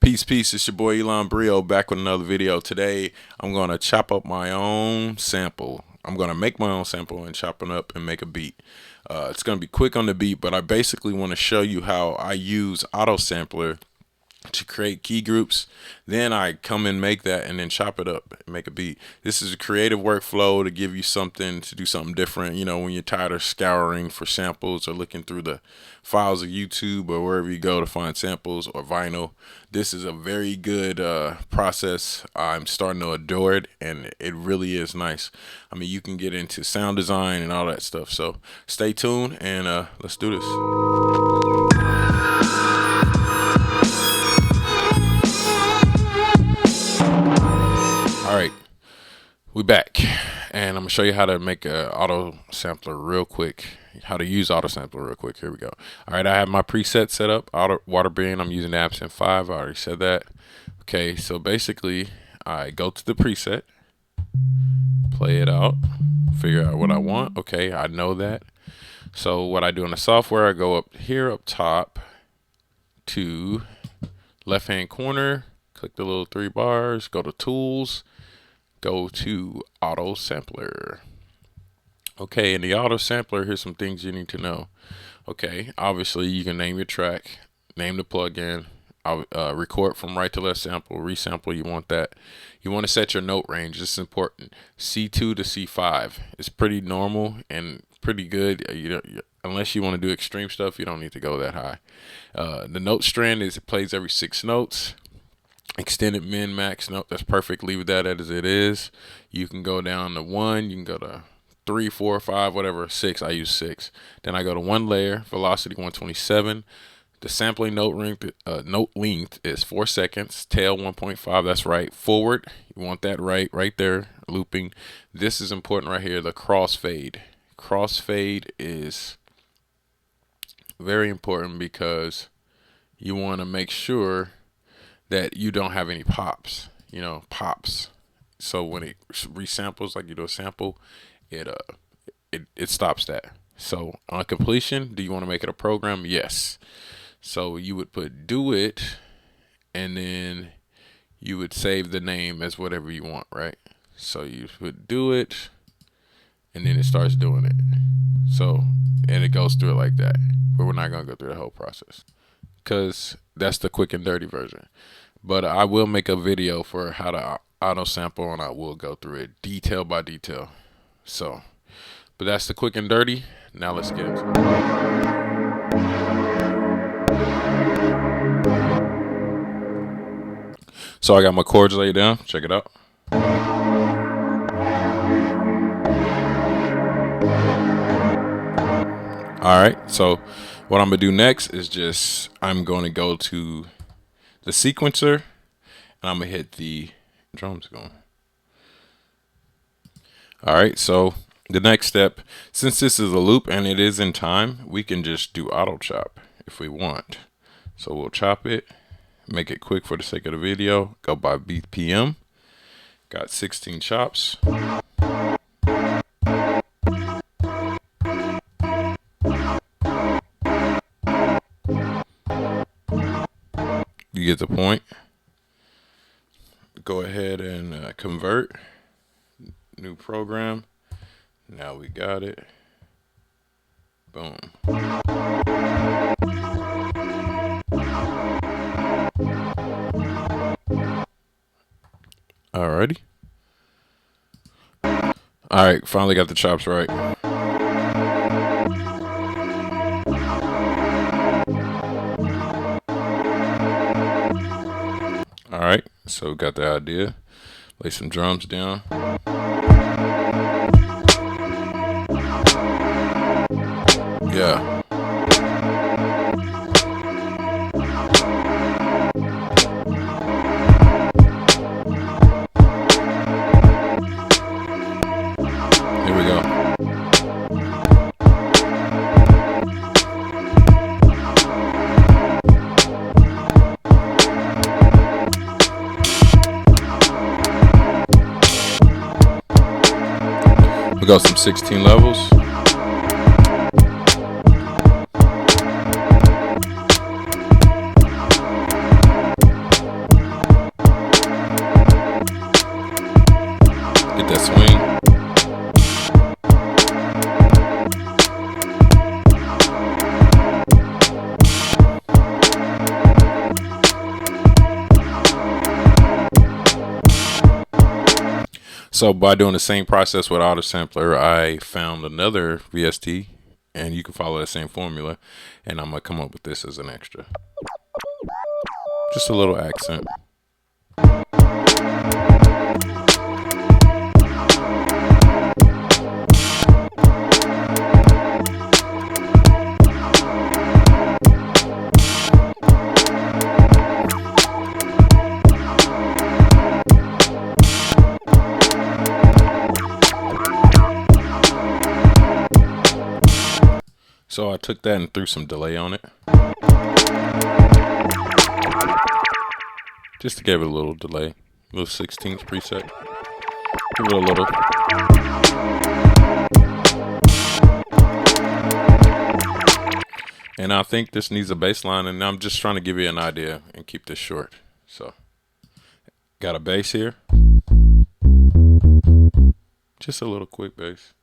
Peace, it's your boy Elon Brio back with another video. Today I'm going to chop up my own sample. I'm going to make my own sample and chop it up and make a beat. It's going to be quick on the beat, but I basically want to show you how I use Auto Sampler to create key groups. Then I come and make that and then chop it up and make a beat. This is a creative workflow to give you something to do something different. You know, when you're tired of scouring for samples or looking through the files of YouTube or wherever you go to find samples or vinyl, this is a very good process. I'm starting to adore it, and it really is nice. I mean, you can get into sound design and all that stuff. So stay tuned and let's do this. Alright, we back, and I'm going to show you how to make an auto sampler real quick, how to use auto sampler real quick. Here we go. Alright, I have my preset set up, auto water bearing. I'm using the Absent 5, I already said that. Okay, so basically, I go to the preset, play it out, figure out what I want. Okay, I know that. So what I do in the software, I go up here up top to left-hand corner, click the little 3 bars, go to Tools, go to Auto Sampler. Okay, in the Auto Sampler, here's some things you need to know. Okay, obviously you can name your track, name the plugin, record from right to left sample, resample. You want that. You want to set your note range. This is important. C2 to C5 is pretty normal and pretty good. Unless you want to do extreme stuff, you don't need to go that high. The note strand is it plays every 6 notes. Extended min max note, that's perfect. Leave that as it is. You can go down to 1, you can go to 3, 4, 5, whatever. 6, I use 6. Then I go to 1 layer, velocity 127. The sampling note length is 4 seconds. Tail 1.5, that's right. Forward, you want that right there. Looping. This is important right here, the crossfade. Crossfade is very important because you want to make sure that you don't have any pops, pops. So when it resamples, like you do a sample, it stops that. So on completion, do you want to make it a program? Yes. So you would put do it, and then you would save the name as whatever you want, right? So you would do it, and then it starts doing it. So, and it goes through it like that, but we're not going to go through the whole process, because that's the quick and dirty version. But I will make a video for how to auto sample, and I will go through it detail by detail. So, but that's the quick and dirty. Now let's get into it. So I got my chords laid down. Check it out. Alright, so what I'm going to do next is I'm going to go to the sequencer, and I'm going to hit the drums going. Alright, so the next step, since this is a loop and it is in time, we can just do auto chop if we want. So we'll chop it, make it quick for the sake of the video, go by BPM. Got 16 chops. You get the point. Go ahead and convert. New program. Now we got it. Boom. Alrighty. Alright, finally got the chops right. Alright, so we got the idea. Lay some drums down. Yeah. Here we go. We got some 16 levels. that swing. So by doing the same process with Auto Sampler, I found another VST, and you can follow that same formula, and I'm gonna come up with this as an extra, just a little accent. So I took that and threw some delay on it, just to give it a little delay, a little 16th preset. Give it a little. And I think this needs a bass line, and I'm just trying to give you an idea and keep this short. So, got a bass here. Just a little quick bass.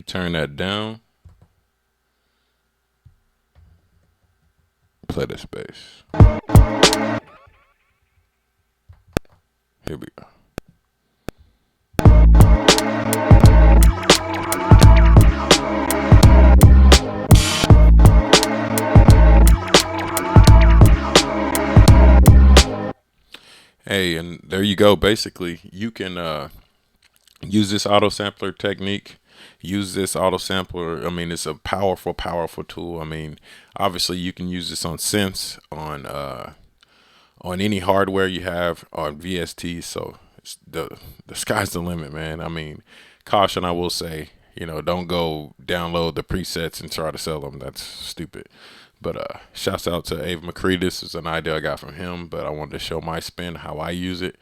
Turn that down. Play this bass. Here we go. Hey, and there you go. Basically, you can use this auto sampler technique. Use this auto sampler. I mean, it's a powerful, powerful tool. I mean, obviously, you can use this on synths, on any hardware you have, on VST. So it's the sky's the limit, man. I mean, caution, I will say, don't go download the presets and try to sell them. That's stupid. But shouts out to Ava McCree. This is an idea I got from him, but I wanted to show my spin, how I use it.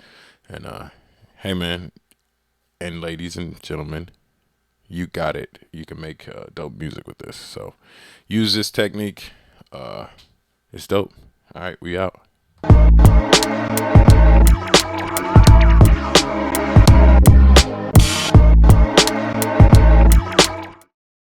And hey, man, and ladies and gentlemen, you got it. You can make dope music with this. So use this technique. It's dope. All right, we out.